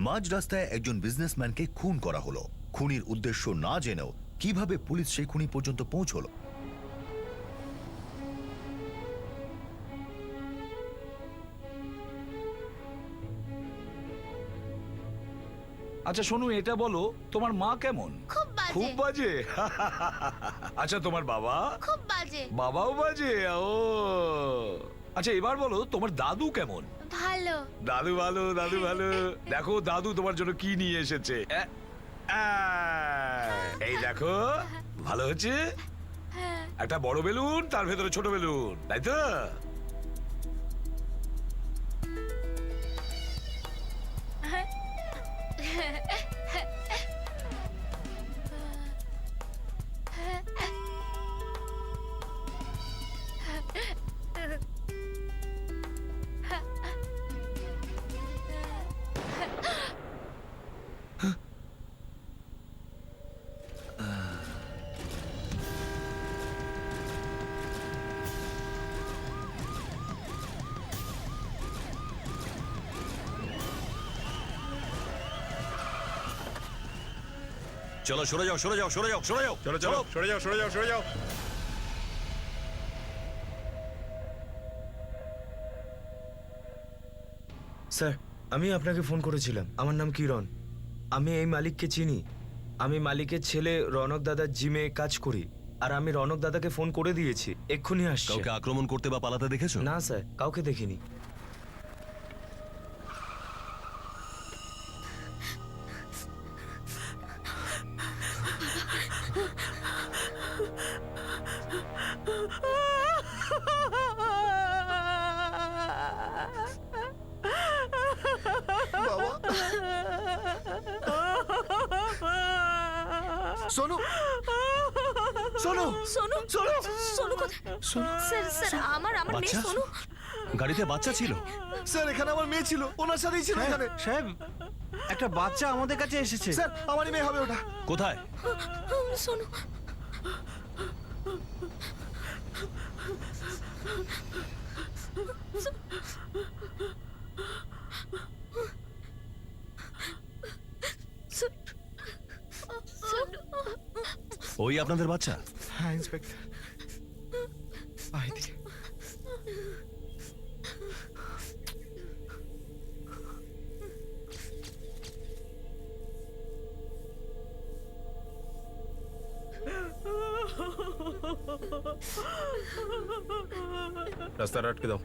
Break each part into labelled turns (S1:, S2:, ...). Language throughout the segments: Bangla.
S1: মাঝ রাস্তায় একজন বিজনেসম্যানকে খুন করা হলো। খুনির উদ্দেশ্য না জেনেও কিভাবে পুলিশ সেই খুনি পর্যন্ত পৌঁছলো?
S2: আচ্ছা শোনো, এটা বলো তোমার মা কেমন?
S3: খুব বাজে।
S2: খুব বাজে? আচ্ছা তোমার বাবা?
S3: খুব বাজে।
S2: বাবাও বাজে? ও আচ্ছা, এবার বলো তোমার দাদু কেমন?
S3: ভালো।
S2: দাদু ভালো, দাদু ভালো। দেখো দাদু তোমার জন্য কি নিয়ে এসেছে। এই দেখো, ভালো হচ্ছে। একটা বড় বেলুন, তার ভেতরে ছোট বেলুন, তাই তো?
S4: চলো সরে যাও, সরে যাও, সরে যাও, সরে যাও,
S5: চলো চলো, সরে যাও, সরে যাও, সরে যাও।
S6: স্যার, আমি আপনাকে ফোন করেছিলাম। আমার নাম কিরণ। আমি এই মালিককে চিনি। আমি মালিকের ছেলে রনক দাদার জিমে কাজ করি। আর আমি রনক দাদাকে ফোন করে দিয়েছি, এক্ষুনি আসছে।
S4: কাউকে আক্রমণ করতে বা পালাতে দেখেছো?
S6: না স্যার, কাউকে দেখিনি।
S1: সোনু, সোনু,
S3: সোনু,
S1: সোনু,
S3: সোনু কোথায়? স্যার স্যার, আমার মেয়ে
S4: বাচ্চা?
S3: সোনু।
S4: গাড়িতে বাচ্চা ছিল?
S1: স্যার এখানে আমার মেয়ে ছিল, ওনার সাথেই ছিল এখানে।
S7: সাহেব, একটা বাচ্চা আমাদের কাছে এসেছে।
S1: স্যার আমারই মেয়ে হবে ওটা।
S4: কোথায়?
S3: সোনু।
S4: ওই আপনাদের বাচ্চা?
S7: হ্যাঁ ইন্সপেক্টর, এদিকে।
S5: রাস্তাটা আটকে দাও।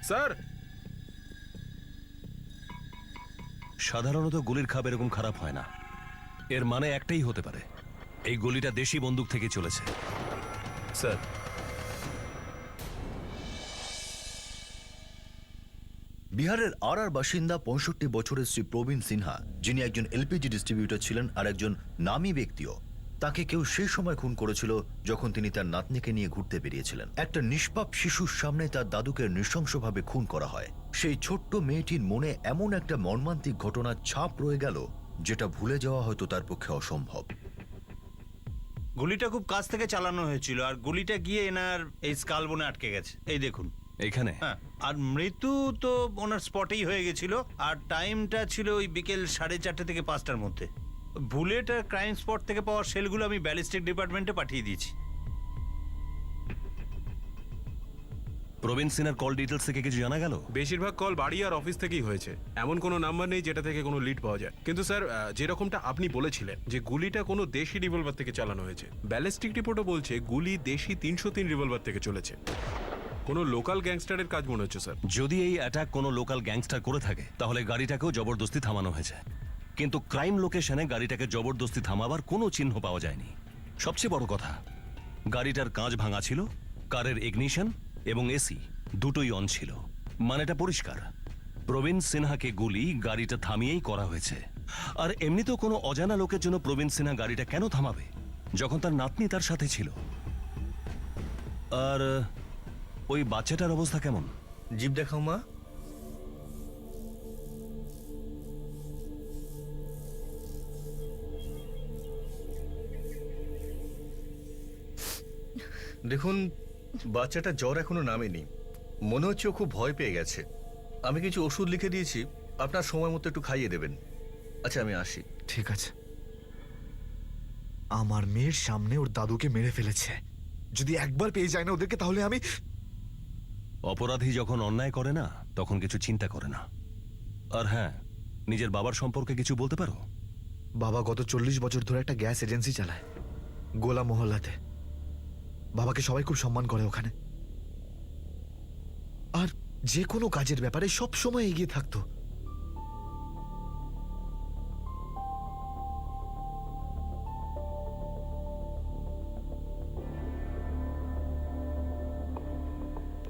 S5: স্যার,
S4: সাধারণত গুলির খাপ এরকম খারাপ হয় না। এর মানে একটাই হতে পারে, এই গুলিটা দেশি বন্দুক থেকে চলেছে।
S5: স্যার
S1: বিহারের আর বাসিন্দা 65 বছরের শ্রী প্রবীণ সিনহা, যিনি একজন এলপিজি ডিস্ট্রিবিউটর ছিলেন আর একজন নামী ব্যক্তিও, তাকে কেউ সেই সময় খুন করেছিল যখন তিনি তার নাতনিকে নিয়ে ঘুরতে বেরিয়েছিলেন। একটা নিষ্পাপ শিশুর সামনে তার দাদুকে নৃশংসভাবে খুন করা হয়। সেই ছোট্ট মেয়েটির মনে এমন একটা মর্মান্তিক ঘটনার ছাপ রয়ে গেল যেটা ভুলে যাওয়া হয়তো তার পক্ষে অসম্ভব।
S8: গুলিটা খুব কাছ থেকে চালানো হয়েছিল আর গুলিটা গিয়ে এনার এই স্কাল বোনে আটকে গেছে। এই দেখুন
S4: এখানে?
S8: হ্যাঁ, আর মৃত্যু তো ওনার স্পটেই হয়ে গেছিল। আর টাইমটা ছিল ওই বিকেল 4:30 থেকে 5টার মধ্যে। বুলেট আর ক্রাইম স্পট থেকে পাওয়া সেলগুলো আমি ব্যালিস্টিক ডিপার্টমেন্টে পাঠিয়ে দিয়েছি।
S4: প্রবীণ সিনহার কল ডিটেলস থেকে কিছু জানা গেল?
S5: বেশিরভাগ কল বাড়ি আর অফিস থেকেই হয়েছে। এমন কোনো নাম্বার নেই যেটা থেকে কোনো লিড পাওয়া যায়। কিন্তু স্যার, যেরকমটা আপনি বলেছিলেন যে গুলিটা কোনো দেশি রিভলভার থেকে চালানো হয়েছে, ব্যালিস্টিক রিপোর্টও বলছে গুলি দেশি 303 রিভলভার থেকে চলেছে। কোনো লোকাল গ্যাংস্টারের কাজ মনে হচ্ছে স্যার।
S4: যদি এই অ্যাটাক কোনো লোকাল গ্যাংস্টার করে থাকে তাহলে গাড়িটাকেও জবরদস্তি থামানো হয়েছে, কিন্তু ক্রাইম লোকেশনে গাড়িটাকে জবরদস্তি থামাবার কোনো চিহ্ন পাওয়া যায়নি। সবচেয়ে বড় কথা, গাড়িটার কাঁচ ভাঙা ছিল, কারের ইগনিশন এবং এসি দুটোই অন ছিল। মানেটা পরিষ্কার, প্রবীণ সিনহাকে গুলি গাড়িটা থামিয়েই করা হয়েছে। আর এমনিতেও কোনো অজানা লোকের জন্য প্রবীণ সিনহা গাড়িটা কেন থামাবে যখন তার নাতনি তার সাথে ছিল? আর ওই বাচ্চাটার অবস্থা কেমন?
S1: জিপ দেখাও মা।
S9: দেখুন, বাচ্চাটা জ্বর এখনো নামেনি, মনে হচ্ছে ও খুব ভয় পেয়ে গেছে। আমি কিছু ওষুধ লিখে দিয়েছি, আপনার সময় মতো একটু খাইয়ে দেবেন। আচ্ছা, আমি আসি।
S7: ঠিক আছে। আমার মেয়ের সামনে ওর দাদুকে মেরে ফেলেছে। যদি একবার পেয়ে যায় না ওদেরকে, তাহলে আমি...
S4: অপরাধী যখন অন্যায় করে না তখন কিছু চিন্তা করে না। আর হ্যাঁ, নিজের বাবার সম্পর্কে কিছু বলতে পারো?
S7: বাবা গত 40 বছর ধরে একটা গ্যাস এজেন্সি চালায় গোলা মহল্লাতে। বাবাকে সবাই খুব সম্মান করে ওখানে, আর যে কোনো কাজের ব্যাপারে সব সময় এগিয়ে থাকতো।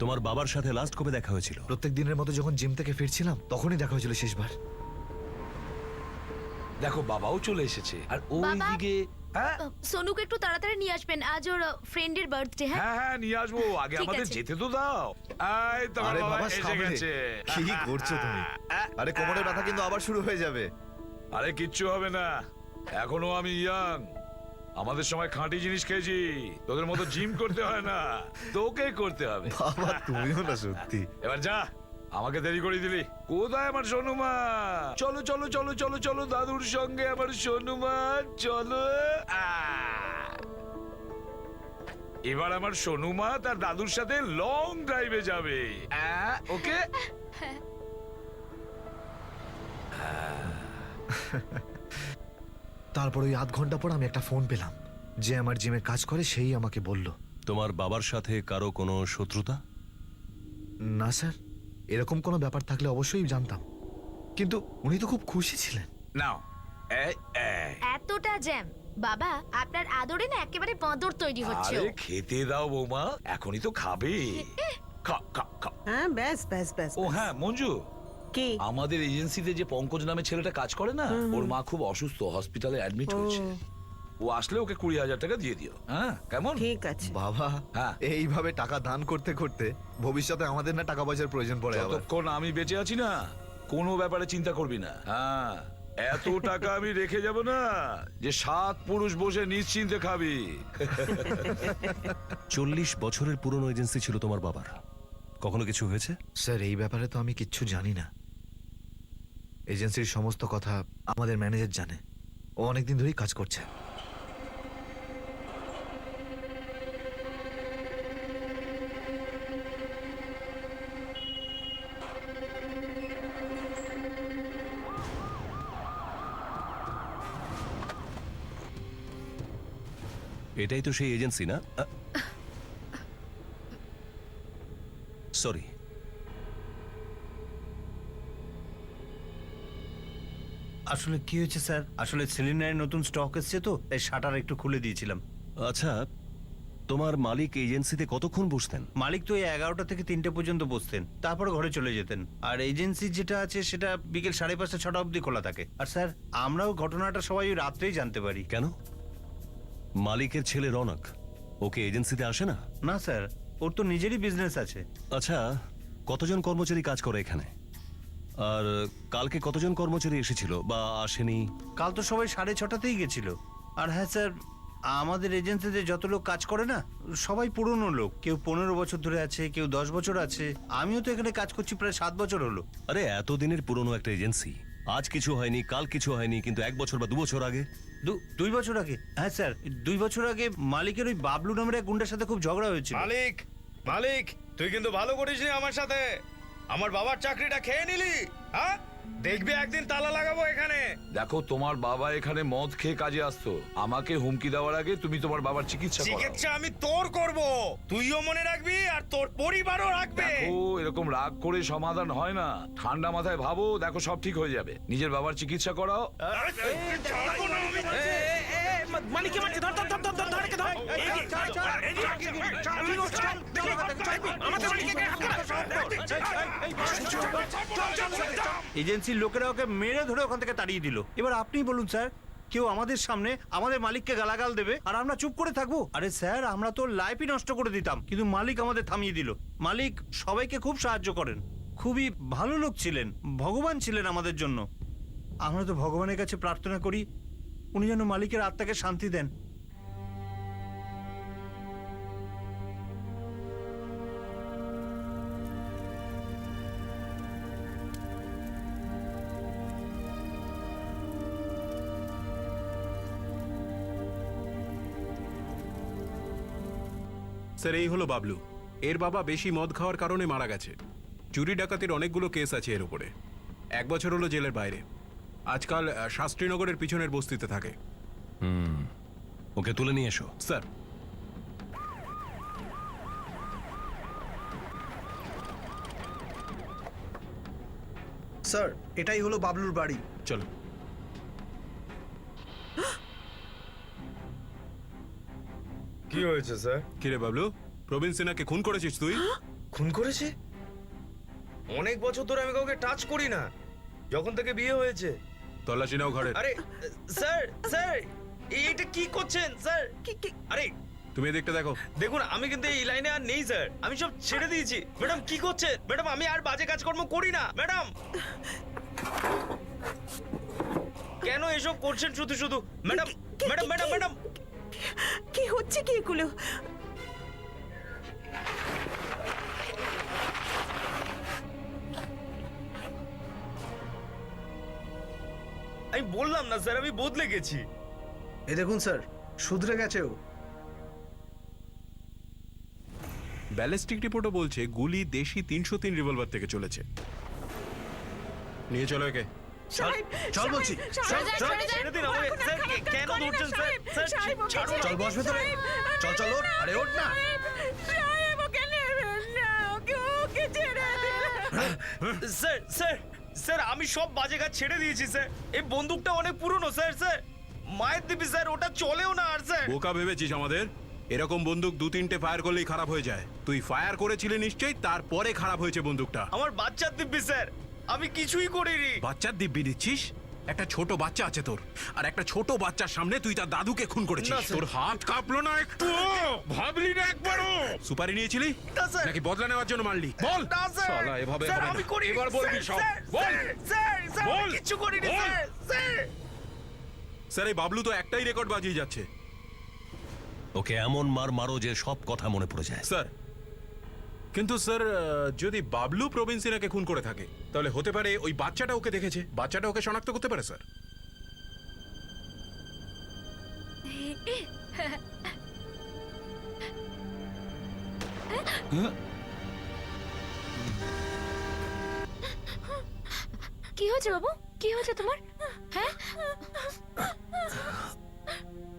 S4: তোমার বাবার সাথে লাস্ট কবে দেখা হয়েছিল?
S7: প্রত্যেক দিনের মতো যখন জিম থেকে ফিরছিলাম তখনই দেখা হয়েছিল শেষবার।
S2: দেখো, বাবাও চলে এসেছে আর ওই
S3: বাবা?
S2: দিকে। হ্যাঁ
S3: সোনুকে একটু তাড়াতাড়ি নিয়ে আসবেন, আজ ওর ফ্রেন্ডের বার্থডে। হ্যাঁ
S2: হ্যাঁ হ্যাঁ, নিয়ে আসবো। আগে
S3: ঠিক
S2: আমাদের
S3: আছে।
S2: যেতে তো দাও। এই তোমার
S7: আরে
S2: বাবা
S7: বাবা,
S2: এসে
S7: সামনে।
S2: গেছে।
S7: কি করছো তুমি? আরে কোমরের ব্যথা কিন্তু আবার শুরু হয়ে যাবে।
S2: আরে কিচ্ছু হবে না, এখনো আমি ইয়াং। আমাদের সময় খাঁটি জিনিস খেয়েছি, তোদের মতো জিম করতে হয় না, তোকে করতে হবে।
S7: বাবা তুমিও না সত্যি।
S2: এবার যা, আমাকে দেরি করে দিলি। কোথায় আমার সোনুমা? চলো চলো চলো চলো চলো দাদুর সঙ্গে আমার সোনুমা, চলো। এবার আমার সোনুমা তার দাদুর সাথে লং ড্রাইভে যাবে। ওকে।
S7: তারপর ওই আধ ঘন্টা পর আমি একটা ফোন পেলাম, যে আমার জিমে কাজ করে সেই আমাকে বলল।
S4: তোমার বাবার সাথে কারো কোনো শত্রুতা?
S7: না স্যার, এরকম কোনো ব্যাপার থাকলে অবশ্যই জানতাম, কিন্তু উনি তো খুব খুশি ছিলেন।
S2: নাও। এই, এই।
S3: এতটা জ্যাম, বাবা আপনার আদরে না একেবারে বাঁদর তৈরি হচ্ছে
S2: আরে
S3: ও।
S2: খেতে দাও বৌমা, এখনই তো খাবে। খা খা খা।
S10: হ্যাঁ ব্যাস ব্যাস ব্যাস
S2: ও হ্যাঁ মঞ্জু,
S10: কি
S2: আমাদের এজেন্সিতে যে পঙ্কজ নামে ছেলেটা কাজ করে না, ওর মা খুব অসুস্থ, হসপিটালে অ্যাডমিট হয়েছে। ও আসলে ওকে 20,000 টাকা দিয়ে দিও। হ্যাঁ কেমন?
S10: ঠিক আছে
S7: বাবা,
S2: হ্যাঁ।
S7: এইভাবে টাকা দান করতে করতে ভবিষ্যতে আমাদের না টাকা পয়সার প্রয়োজন পড়ে আবার।
S2: যতক্ষণ আমি বেঁচে আছি না, কোনো ব্যাপারে চিন্তা করবি না। হ্যাঁ, এত টাকা আমি রেখে যাব না যে 7 পুরুষ বসে নিশ্চিন্তে খাবি।
S4: 40 বছরের পুরনো এজেন্সি ছিল তোমার বাবার, কখনো কিছু হয়েছে?
S7: স্যার এই ব্যাপারে তো আমি কিচ্ছু জানি না। এজেন্সির সমস্ত কথা আমাদের ম্যানেজার জানে, ও অনেকদিন ধরেই কাজ করছে।
S4: এটাই তো সেই এজেন্সি না? সরি।
S8: আসলে কি হয়েছে স্যার, আসলে সিলিন্ডারের নতুন স্টক এসেছে তো, তাই শাটার একটু খুলে দিয়েছিলাম।
S4: আচ্ছা, তোমার মালিক এজেন্সিতে কতক্ষণ বসতেন?
S8: মালিক তো এই 11টা থেকে 3টে পর্যন্ত বসতেন, তারপর ঘরে চলে যেতেন। আর এজেন্সি যেটা আছে সেটা বিকেল 5:30 6টা অবধি খোলা থাকে। আর স্যার আমরাও ঘটনাটা সবাই ওই রাত্রেই জানতে পারি।
S4: কেন? মালিকের ছেলে রনক ওকে এজেন্সিতে আসে না?
S8: না স্যার, ওর তো নিজেরই বিজনেস আছে।
S4: আচ্ছা, কতজন কর্মচারী কাজ করে এখানে? আর কালকে কতজন কর্মচারী এসেছিল বা আসেনি?
S8: কাল তো সবাই 6:30তেই গেছিল। আর হ্যাঁ স্যার, আমাদের এজেন্সিতে যত লোক কাজ করে না, সবাই পুরনো লোক। কেউ 15 বছর ধরে আছে, কেউ 10 বছর আছে। আমিও তো এখানে কাজ করছি প্রায় 7 বছর হলো।
S4: আরে এতদিনের পুরনো একটা এজেন্সি, আজ কিছু হয়নি কাল কিছু হয়নি, কিন্তু 1 বছর বা 2 বছর আগে?
S8: 2 বছর আগে? হ্যাঁ স্যার, 2 বছর আগে মালিকের ওই বাবলু নামের এক গুন্ডার সাথে খুব ঝগড়া হয়েছিল।
S6: মালিক, মালিক, তুই কিন্তু ভালো করিসনি আমার সাথে। আমার বাবার চাকরিটা খেয়ে নিলি। হ্যাঁ, দেখবি একদিন তালা লাগাবো এখানে।
S2: দেখো, তোমার বাবা এখানে মদ খেয়ে কাজে আসতো, আমাকে হুমকি দেওয়ার আগে তুমি তোমার বাবার চিকিৎসা করো।
S6: চিকিৎসা আমি তোর করব, তুইও মনে রাখবি আর তোর পরিবারও রাখবে।
S2: দেখো, এরকম রাগ করে সমাধান হয় না, ঠান্ডা মাথায় ভাবো, দেখো সব ঠিক হয়ে যাবে। নিজের বাবার চিকিৎসা করাও।
S5: মালিককে মারছে, ধর ধর ধর ধর ধর ধর একে ধর। আমাদের মালিককে
S8: এজেন্সির লোকেরা ওকে মেরে ধরে ওখান থেকে তাড়িয়ে দিল। এবার আপনি বলুন স্যার, কেউ আমাদের সামনে আমাদের মালিককে গালাগাল দেবে আর আমরা চুপ করে থাকবো? আরে স্যার, আমরা তো লাইফই নষ্ট করে দিতাম, কিন্তু মালিক আমাদের থামিয়ে দিল। মালিক সবাইকে খুব সাহায্য করেন, খুবই ভালো লোক ছিলেন, ভগবান ছিলেন আমাদের জন্য। আমরা তো ভগবানের কাছে প্রার্থনা করি উনি যেন মালিকের আত্মাকে শান্তি দেন।
S5: স্যার এই হলো বাবলু। এর বাবা বেশি মদ খাওয়ার কারণে মারা গেছে। চুরি ডাকাতির অনেকগুলো কেস আছে এর উপরে। 1 বছর হলো জেলের বাইরে। আজকাল শাস্ত্রীনগরের পিছনের বস্তিতে থাকে।
S4: ওকে তুলে নিয়ে এসো।
S5: স্যার
S11: স্যার, এটাই হলো বাবলুর বাড়ি।
S5: চলো।
S6: কি হয়েছে স্যার?
S5: কিরে বাবলু, প্রবীণ সিনহাকে খুন করেছিস তুই?
S6: খুন করেছে? অনেক বছর ধরে আমি কাউকে টাচ করি না, যখন থেকে বিয়ে হয়েছে।
S5: তল্লাশি নাও ঘরে।
S6: আরে স্যার, স্যার এইটা কি করছেন স্যার? আরে
S5: তুমি এদিকটা দেখো।
S6: দেখুন, আমি কিন্তু এই লাইনে আর নেই স্যার, আমি সব ছেড়ে দিয়েছি। ম্যাডাম কি করছেন? ম্যাডাম আমি আর বাজে কাজকর্ম করি না ম্যাডাম। কেন এসব করছেন শুধু শুধু? ম্যাডাম ম্যাডাম ম্যাডাম ম্যাডাম
S10: কি হচ্ছে কি এগুলো?
S6: আমি বললাম না স্যার, আমি বদলে গেছি।
S11: এই দেখুন স্যার, শুধরে গেছে ও।
S5: ব্যালিস্টিক রিপোর্টও বলছে গুলি দেশি 303 রিভলভার থেকে চলেছে। নিয়ে চলো একে।
S11: চল বলছি।
S6: ছেড়ে দিন আমাকে স্যার। কেন ধরছেন স্যার? স্যার ছাড়ুন।
S11: চল বস ভেতরে। চল চল ওঠ। আরে ওঠ না।
S6: স্যার স্যার স্যার আমি সব বাজে কাজ ছেড়ে দিয়েছি স্যার। এই বন্দুকটা অনেক পুরনো স্যার। স্যার মায়ের দিবি স্যার, ওটা চলেও না আর স্যার।
S5: বোকা ভেবেছিস আমাদের? এরকম বন্দুক 2-3টে ফায়ার করলেই খারাপ হয়ে যায়। তুই ফায়ার করেছিলি নিশ্চয়ই, তারপরে খারাপ হয়েছে বন্দুকটা।
S6: আমার বাচ্চার দিব্যি স্যার, আমি কিছুই করিনি।
S5: বাচ্চার দিব্যি দিচ্ছিস? একটা ছোট বাচ্চা আছে তোর, আর একটা ছোট বাচ্চার সামনে তুই তার দাদুকে খুন করেছিস।
S6: না, স্যার।
S5: তোর হাত কাঁপলো না একটু? ভাবলি না একবারও? সুপারি নিয়েছিলি
S6: না, স্যার।
S5: নাকি বদলা নেওয়ার জন্য মারলি? বল।
S6: না স্যার।
S5: শালা, এভাবে
S6: স্যার,
S5: হবে না।
S6: আমি করিনি।
S5: এবার বলবি
S6: স্যার,
S5: সব।
S6: স্যার,
S5: বল।
S6: স্যার স্যার আমি
S5: বল।
S6: কিছু করিনি
S5: বল।
S6: স্যার। স্যার
S5: স্যার এই বাবলু তো একটাই রেকর্ড বাজিয়ে যাচ্ছে।
S4: ওকে এমন মার মারো যে সব কথা মনে পড়ে যায়।
S5: স্যার কিন্তু স্যার, যদি বাবলু প্রবীণ সিনহাকে খুন করে থাকে তাহলে হতে পারে ওই বাচ্চাটা ওকে দেখেছে, বাচ্চাটা ওকে শনাক্ত করতে পারে স্যার।
S3: কি হয়েছে বাবু? কি হয়েছে তোমার? হ্যাঁ,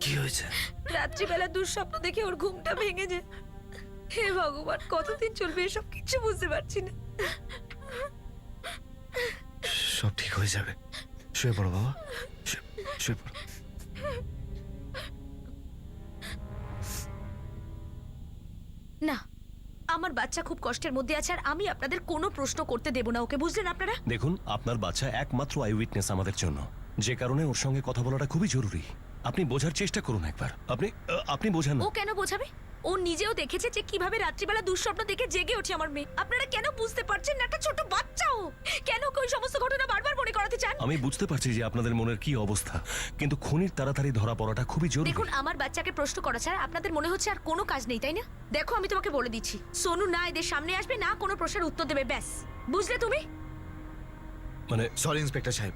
S7: কি হয়েছে?
S10: রাত্রিবেলা দুঃস্বপ্ন দেখে ওর ঘুমটা ভেঙে যায়। হে ভগবান, কতদিন চলবে এসব? কিছু বুঝতে পারছি না।
S7: সব ঠিক হয়ে যাবে। শুয়ে পড়ো বাবা, শুয়ে পড়ো।
S3: না, আমার বাচ্চা খুব কষ্টের মধ্যে আছে আর আমি আপনাদের কোনো প্রশ্ন করতে দেব না ওকে, বুঝলেন আপনারা?
S4: দেখুন, আপনার বাচ্চা একমাত্র আই উইটনেস আমাদের জন্য, যে কারণে ওর সঙ্গে কথা বলাটা খুবই জরুরি। আপনি বোঝার চেষ্টা করুন একবার। আপনি বোঝান না।
S3: ও কেন বোঝাবে? ও নিজেও দেখেছে যে কিভাবে রাত্রিবেলা দুঃস্বপ্ন দেখে জেগে ওঠে আমার মেয়ে। আপনারা কেন বুঝতে পারছেন না? একটা ছোট বাচ্চাও কেন ওই সমস্ত ঘটনা বারবার মনে করাতে চান?
S4: আমি বুঝতে পারছি যে আপনাদের মনের কি অবস্থা, কিন্তু খুনির তাড়াতাড়ি ধরা পড়াটা খুবই জরুরি।
S3: দেখুন, আমার বাচ্চাকে প্রশ্ন করা ছাড়া আপনাদের মনে হচ্ছে আর কোনো কাজ নেই, তাই না? দেখো, আমি তোমাকে বলে দিচ্ছি, সোনু না এদের সামনে আসবে না কোনো প্রশ্নের উত্তর দেবে, ব্যাস। বুঝলে তুমি?
S4: মানে
S7: সরি ইন্সপেক্টর সাহেব,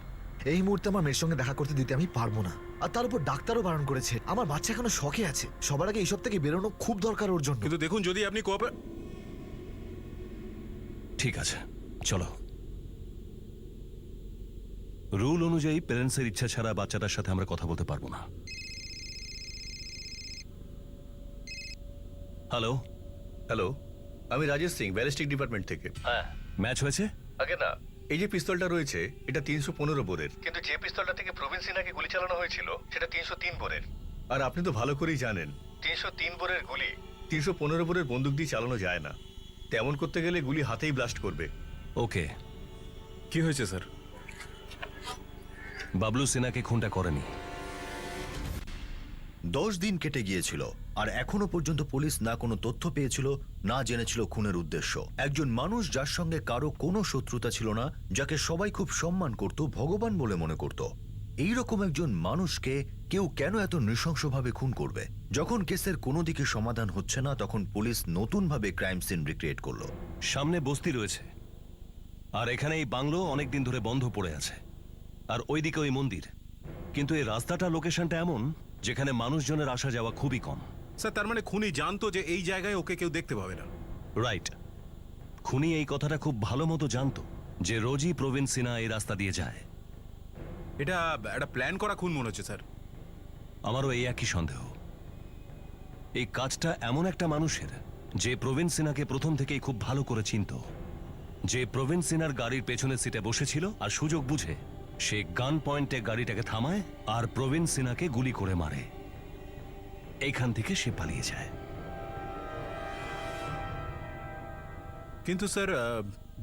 S7: এই মুহূর্তে আমার মেয়ের সঙ্গে দেখা করতে দিতে আমি পারবো না। আর তার উপর ডাক্তারও বারণ করেছে। আমার বাচ্চা এখনো শখে আছে। সবার আগে এইসব থেকে বেরোনো খুব দরকার ওর জন্য।
S5: কিন্তু দেখুন, যদি আপনি
S4: ঠিক আছে, চলো। রুল অনুযায়ী প্যারেন্টসের ইচ্ছা ছাড়া বাচ্চাটার সাথে আমরা কথা বলতে পারবো না। হ্যালো
S9: হ্যালো, আমি রাজেশ সিং, ব্যালিস্টিক ডিপার্টমেন্ট থেকে।
S4: হ্যাঁ, ম্যাচ হয়েছে?
S9: আগে না, এই যে পিস্তলটা রয়েছে এটা 315 বোরের, কিন্তু যে পিস্তলটা থেকে প্রবীণ সিনহাকে গুলি চালানো হয়েছিল সেটা 303 বোরের। আর আপনি তো ভালো করেই জানেন 303 বোরের গুলি 315 বোরের বন্দুক দিয়ে চালানো যায় না। তেমন করতে গেলে গুলি হাতেই ব্লাস্ট করবে।
S4: ওকে,
S5: কি হয়েছে স্যার?
S4: বাবলু সিনহাকে খুনটা করেনি।
S1: 10 দিন কেটে গিয়েছিল আর এখনো পর্যন্ত পুলিশ না কোনো তথ্য পেয়েছিল, না জেনেছিল খুনের উদ্দেশ্য। একজন মানুষ যার সঙ্গে কারো কোনো শত্রুতা ছিল না, যাকে সবাই খুব সম্মান করত, ভগবান বলে মনে করত, এইরকম একজন মানুষকে কেউ কেন এত নৃশংসভাবে খুন করবে? যখন কেসের কোনো দিকে সমাধান হচ্ছে না, তখন পুলিশ নতুনভাবে ক্রাইম সিন রিক্রিয়েট করলো।
S4: সামনে বস্তি রয়েছে, আর এখানে এই বাংলো অনেকদিন ধরে বন্ধ পড়ে আছে, আর ওইদিকে ওই মন্দির। কিন্তু এই রাস্তাটা, লোকেশনটা এমন যেখানে মানুষজনের আসা যাওয়া খুবই কম।
S5: স্যার তার মানে খুনি জানতো যে এই জায়গায় ওকে কেউ দেখতে পাবে না।
S4: রাইট, খুনি এই কথাটা খুব ভালো মতো জানতো যে রোজই প্রবীণ সিনহা এই রাস্তা দিয়ে যায়।
S5: এটা একটা প্ল্যান করা খুন মনে হচ্ছে স্যার।
S4: আমারও এই একই সন্দেহ। এই কাজটা এমন একটা মানুষের যে প্রবীণ সিনহাকে প্রথম থেকেই খুব ভালো করে চিনত, যে প্রবীণ সিনহার গাড়ির পেছনের সিটে বসেছিল আর সুযোগ বুঝে সে গান পয়েন্টে গাড়িটাকে থামায় আর প্রবীণ সিনহাকে গুলি করে মারে। এইখান থেকে সে পালিয়ে যায়।
S5: কিন্তু স্যার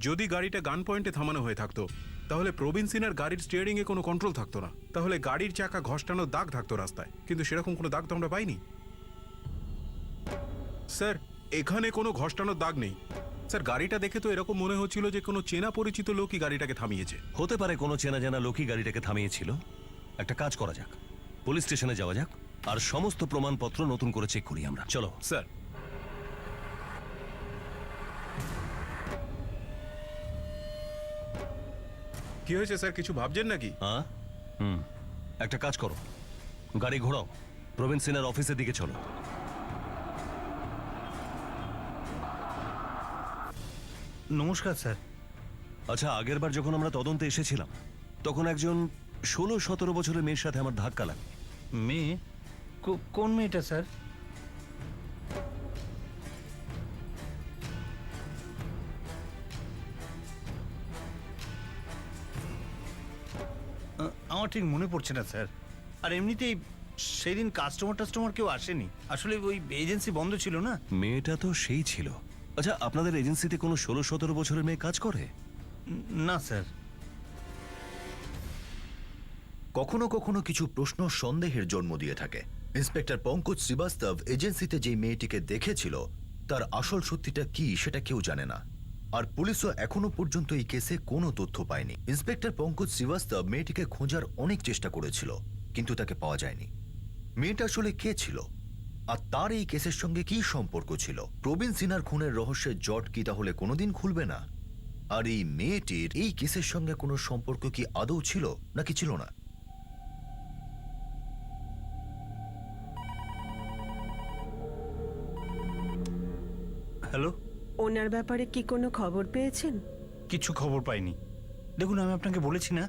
S5: যদি গাড়িটা গান পয়েন্টে থামানো হয়ে থাকতো তাহলে প্রবীণ সিনহার গাড়ির স্টিয়ারিং এ কোনো কন্ট্রোল থাকতো না, তাহলে গাড়ির চাকা ঘষ্টানোর দাগ থাকতো রাস্তায়, কিন্তু সেরকম কোনো দাগ তো আমরা পাইনি। স্যার এখানে কোনো ঘষ্টানোর দাগ নেই। স্যার গাড়িটা দেখে তো এরকম মনে হচ্ছিল যে কোনো চেনা পরিচিত লোকই গাড়িটাকে থামিয়েছে।
S4: হতে পারে কোনো চেনা জানা লোকই গাড়িটাকে থামিয়েছিল। একটা কাজ করা যাক, পুলিশ স্টেশনে যাওয়া যাক আর সমস্ত প্রমাণপত্র নতুন করে চেক করি আমরা। চলো।
S5: স্যার কি হয়েছে স্যার, কিছু ভাবছেন নাকি?
S4: হ্যাঁ, একটা কাজ করো, গাড়ি ঘোরাও, প্রবীণ সিনহার অফিসের দিকে চলো।
S8: নমস্কার স্যার।
S4: আচ্ছা, আগের বার যখন আমরা তদন্তে এসেছিলাম তখন একজন 16-17 বছরের মেয়ের সাথে আমার ধাক্কা লাগে।
S8: মেয়ে? কোন মেয়েটা স্যার? আমার ঠিক মনে পড়ছে না স্যার। আর এমনিতেই সেদিন কাস্টমার কেউ আসেনি, আসলে ওই এজেন্সি বন্ধ ছিল না।
S4: মেয়েটা তো সেই ছিল। আচ্ছা, আপনাদের এজেন্সিতে কোনো 16-17 বছরের মেয়ে কাজ করে?
S8: না স্যার।
S1: কখনো কখনো কিছু প্রশ্ন সন্দেহের জন্ম দিয়ে থাকে। ইন্সপেক্টর পঙ্কজ শ্রীবাস্তব এজেন্সিতে যে মেয়েটিকে দেখেছিল তার আসল সত্যিটা কি সেটা কেউ জানে না, আর পুলিশও এখনো পর্যন্ত এই কেসে কোনো তথ্য পায়নি। ইন্সপেক্টর পঙ্কজ শ্রীবাস্তব মেয়েটিকে খোঁজার অনেক চেষ্টা করেছিল, কিন্তু তাকে পাওয়া যায়নি। মেয়েটা আসলে কে ছিল, আর তার এই কেসের সঙ্গে কি সম্পর্ক ছিল? প্রবীণ সিনহার খুনের রহস্যের জট কি তাহলে কোনোদিন খুলবে না? আর এই মেয়েটির এই কেসের সঙ্গে কোনো সম্পর্ক কি আদৌ ছিল নাকি ছিল না?
S8: হ্যালো,
S12: ওনার ব্যাপারে কি কোনো খবর পেয়েছেন?
S8: কিছু খবর পাইনি। দেখুন, আমি আপনাকে বলেছি না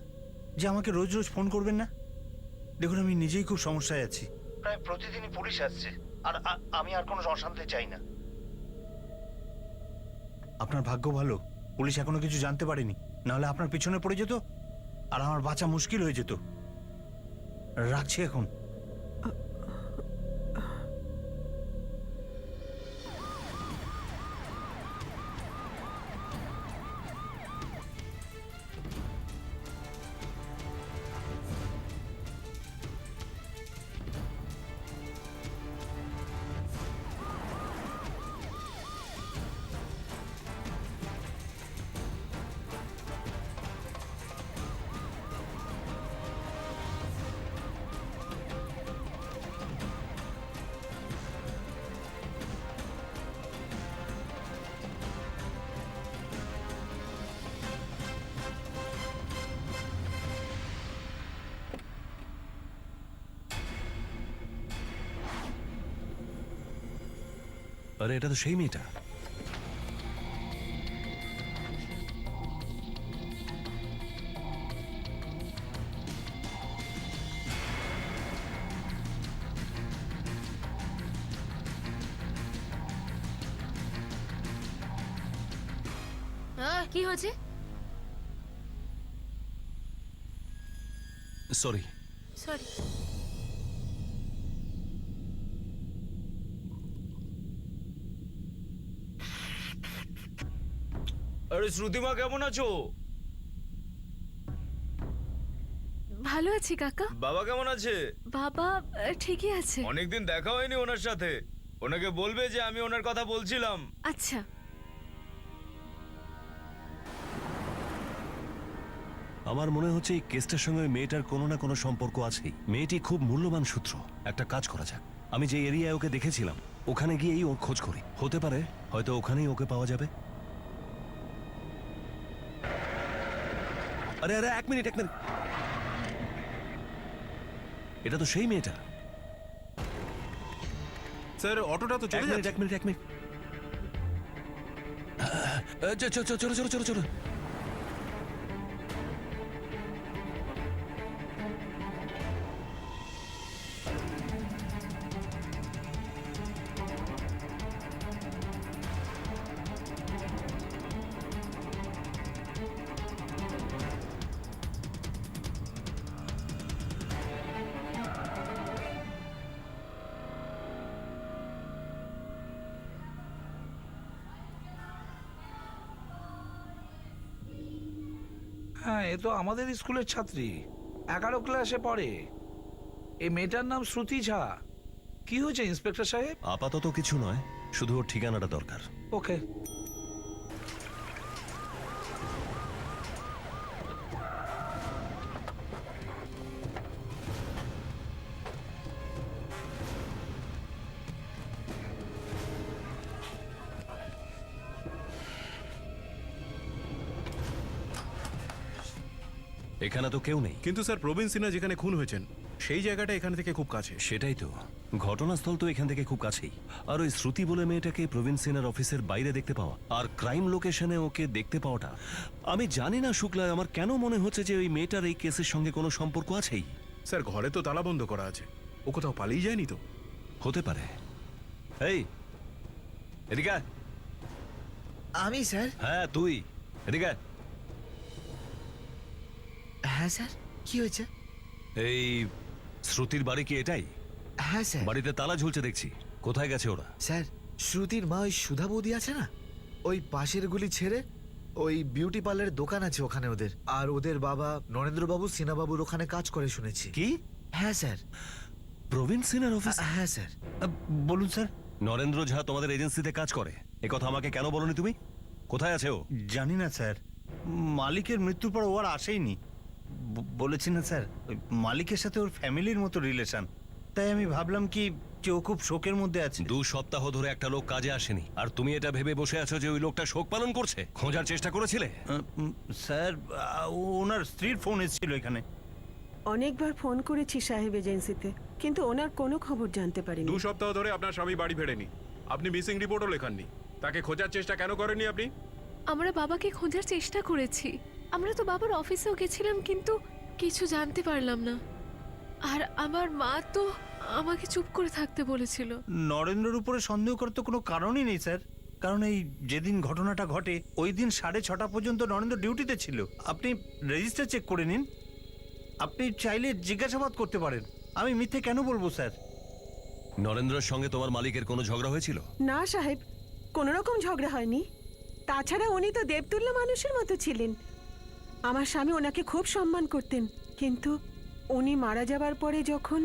S8: যে আমাকে রোজ রোজ ফোন করবেন না। দেখুন, আমি নিজেই খুব সমস্যায় আছি। প্রায় প্রতিদিনই পুলিশ আসছে, আর আমি আর কোনো অশান্তি চাই না। আপনার ভাগ্য ভালো, পুলিশ এখনো কিছু জানতে পারেনি, নাহলে আপনার পিছনে পড়ে যেত আর আমার বাঁচা মুশকিল হয়ে যেত। রাখছি এখন।
S4: আরে, এটা তো সেই মেয়েটা।
S3: কি হয়েছে?
S4: সরি।
S3: সরি।
S6: আরে শ্রুতিমা কেমন আছো?
S3: ভালো আছি কাকা।
S6: বাবা কেমন আছে?
S3: বাবা ঠিকই আছে।
S6: অনেকদিন দেখা হয়নি ওনার সাথে। ওনাকে বলবে যে আমি ওনার কথা বলছিলাম।
S3: আচ্ছা।
S4: আমার মনে হচ্ছে এই কেসটার সঙ্গে ওই মেয়েটার কোনো না কোনো সম্পর্ক আছেই। মেয়েটি খুব মূল্যবান সূত্র। একটা কাজ করা যাক, আমি যে এরিয়ায় ওকে দেখেছিলাম ওখানে গিয়েই ওর খোঁজ করি। হতে পারে হয়তো ওখানেই ওকে পাওয়া যাবে। আরে আরে এক মিনিট। এটা তো সেই মেয়েটা।
S5: স্যার অটোটা তো চলে যাচ্ছে।
S4: এক মিনিট চলো চলো চলো চলো।
S2: হ্যাঁ, এ তো আমাদের স্কুলের ছাত্রী, 11 ক্লাসে পড়ে। এই মেয়েটার নাম শ্রুতি ঝা। কি হয়েছে ইন্সপেক্টর সাহেব?
S4: আপাতত কিছু নয়, শুধু ওর ঠিকানাটা দরকার।
S2: ওকে।
S4: এখানে তো কেউ নেই।
S5: কিন্তু স্যার প্রবীণ সিনহা যেখানে খুন হয়েছেন সেই জায়গাটা এখান থেকে খুব কাছে।
S4: সেটাই তো, ঘটনাস্থল তো এখান থেকে খুব কাছেই। আর ওই শ্রুতি বলে মেয়েটাকে প্রবীণ সেনার অফিসের বাইরে দেখতে পাওয়া আর ক্রাইম লোকেশনে ওকে দেখতে পাওয়াটা, আমি জানি না শুক্লা, আমার কেন মনে হচ্ছে যে ওই মেয়েটার এই কেসের সঙ্গে কোনো সম্পর্ক আছেই।
S5: স্যার ঘরে তো তালা বন্ধ করা আছে, ও কোথাও পালিয়ে যায়নি তো?
S4: হতে পারে। এই এদিকে আয়।
S7: আমি স্যার?
S4: হ্যাঁ তুই, এদিকে আয়।
S7: হ্যাঁ স্যার, কি হয়েছে?
S4: এই শ্রুতির বাড়ি কি এটাই?
S7: হ্যাঁ স্যার।
S4: বাড়িতে তালা ঝুলছে দেখছি, কোথায় গেছে ওরা?
S7: স্যার, শ্রুতির মা ওই সুধা বৌদি আছে না, ওই পাশের গুলি ছেড়ে ওই বিউটি পার্লারের দোকান আছে ওখানে ওদের। আর ওদের বাবা নরেন্দ্রবাবু সিনহাবাবুর ওখানে কাজ করে শুনেছি।
S4: কি?
S7: হ্যাঁ স্যার।
S4: প্রবীণ সিনহার অফিস?
S7: হ্যাঁ স্যার।
S8: বলুন স্যার।
S4: নরেন্দ্র ঝা তোমাদের এজেন্সিতে কাজ করে, এ কথা আমাকে কেন বলনি তুমি? কোথায় আছে ও?
S8: জানি না স্যার, মালিকের মৃত্যুর পর ও আর আসেইনি। বলেছি না স্যার, ওই মালিকের সাথে ওর ফ্যামিলির মতো রিলেশন, তাই আমি ভাবলাম কি যে ও খুব শোকের মধ্যে আছে।
S4: 2 সপ্তাহ ধরে একটা লোক কাজে আসেনি, আর তুমি এটা ভেবে বসে আছো যে ওই লোকটা শোক পালন করছে? খোঁজার চেষ্টা করেছিলে?
S8: স্যার, ওনার স্ত্রীর ফোন এসেছিল এখানে।
S12: অনেকবার ফোন করেছি সাহেব এজেন্সিতে, কিন্তু ওনার কোনো খবর জানতে পারিনি।
S5: 2 সপ্তাহ ধরে আপনার স্বামী বাড়ি ফেরেনি, আপনি মিসিং রিপোর্টও লেখাননি। তাকে খোঁজার চেষ্টা কেন করেননি আপনি?
S10: আমরা বাবাকে খোঁজার চেষ্টা করেছি। আমরা তো বাবার অফিসেও গেছিলাম, কিন্তু কিছু জানতে পারলাম না। আর আমার মা তো আমাকে চুপ করে থাকতে বলেছিল।
S8: নরেন্দ্রের উপরে সন্দেহ করার তো কোনো কারণই নেই স্যার, কারণ এই যেদিন ঘটনাটা ঘটে ওই দিন 6:30 পর্যন্ত নরেন্দ্র ডিউটিতে ছিল। আপনি রেজিস্টার চেক করে নিন, আপনি চাইলে জিজ্ঞাসাবাদ করতে পারেন। আমি মিথ্যে কেন বলবো স্যার?
S4: নরেন্দ্রের সঙ্গে তোমার মালিকের কোনো ঝগড়া হয়েছিল?
S12: না সাহেব, কোনো রকম ঝগড়া হয়নি। তাছাড়া উনি তো দেবতুল্য মানুষের মতো ছিলেন। আমার স্বামী ওনাকে খুব সম্মান করতেন, কিন্তু উনি মারা যাবার পরে যখন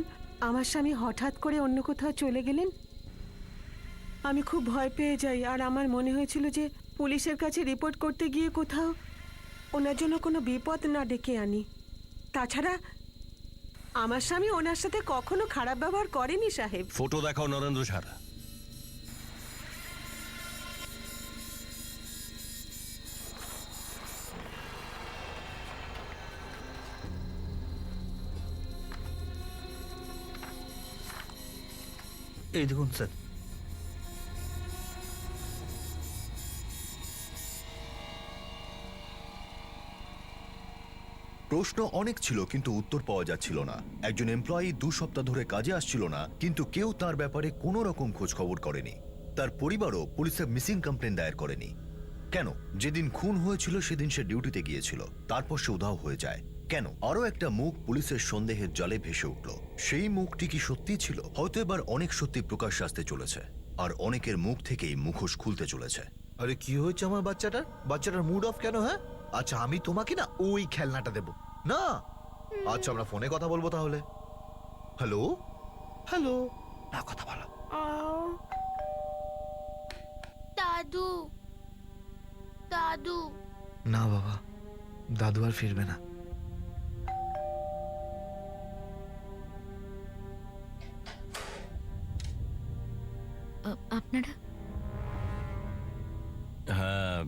S12: আমার স্বামী হঠাৎ করে অন্য কোথাও চলে গেলেন, আমি খুব ভয় পেয়ে যাই। আর আমার মনে হয়েছিল যে পুলিশের কাছে রিপোর্ট করতে গিয়ে কোথাও ওনার জন্য কোনো বিপদ না ডেকে আনি। তাছাড়া আমার স্বামী ওনার সাথে কখনো খারাপ ব্যবহার করেনি সাহেব।
S4: ফটো দেখাও নরেন্দ্র ঝার।
S8: এই দেখুন স্যার।
S1: প্রশ্ন অনেক ছিল কিন্তু উত্তর পাওয়া যাচ্ছিল না। একজন এমপ্লয়ি 2 সপ্তাহ ধরে কাজে আসছিল না, কিন্তু কেউ তার ব্যাপারে কোনো রকম খোঁজ খবর করেনি। তার পরিবারও পুলিশে মিসিং কমপ্লেন দায়ের করেনি। কেন? যেদিন খুন হয়েছিল সেদিন সে ডিউটিতে গিয়েছিল, তারপর সে উধাও হয়ে যায়। কেন? আরো একটা মুখ পুলিশের সন্দেহের জালে ভেসে উঠল। সেই মুখটি কি সত্যি ছিল? হয়তো এবার অনেক সত্যি প্রকাশ্যে আসতে চলেছে, আর অনেকের মুখ থেকেই মুখোশ খুলতে চলেছে।
S7: আরে কি হয়েছে আমার বাচ্চাটার মুড অফ কেন? হ্যাঁ আচ্ছা, আমি তোমাকে না ওই খেলনাটা দেব না। আচ্ছা, আমরা ফোনে কথা বলবো তাহলে। হ্যালো হ্যালো, না কথা বলো।
S3: দাদু দাদু
S7: না বাবা, দাদু আর ফিরবে না।
S3: আপনারা
S4: হ্যাঁ,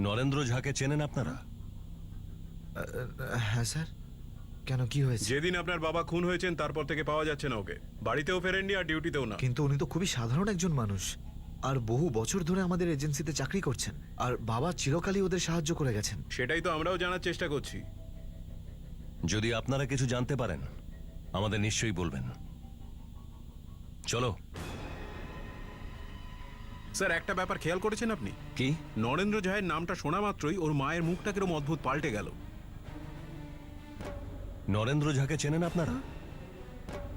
S4: নরেন্দ্র ঝাকে চেনেন আপনারা?
S7: হ্যাঁ স্যার, কেন কি হয়েছে?
S5: যেদিন আপনার বাবা খুন হয়েছেন তারপর থেকে পাওয়া যাচ্ছে না ওকে। বাড়িতেও ফেরেননি আর ডিউটিতেও না।
S7: কিন্তু উনি তো খুবই সাধারণ একজন মানুষ, আর বহু বছর ধরে আমাদের এজেন্সিতে চাকরি করছেন, আর বাবা চিরকালই ওদের সাহায্য করে গেছেন।
S5: সেটাই তো আমরাও জানার চেষ্টা করছি।
S4: যদি আপনারা কিছু জানতে পারেন আমাদের নিশ্চয়ই বলবেন। চলো।
S5: স্যার, একটা ব্যাপার খেয়াল করেছেন আপনি?
S4: কি?
S5: নরেন্দ্র ঝায়ের নামটা শোনা মাত্রই ওর মায়ের মুখটা কিরকম অদ্ভুত পাল্টে গেল।
S4: নরেন্দ্র ঝাকে চেনেন আপনারা?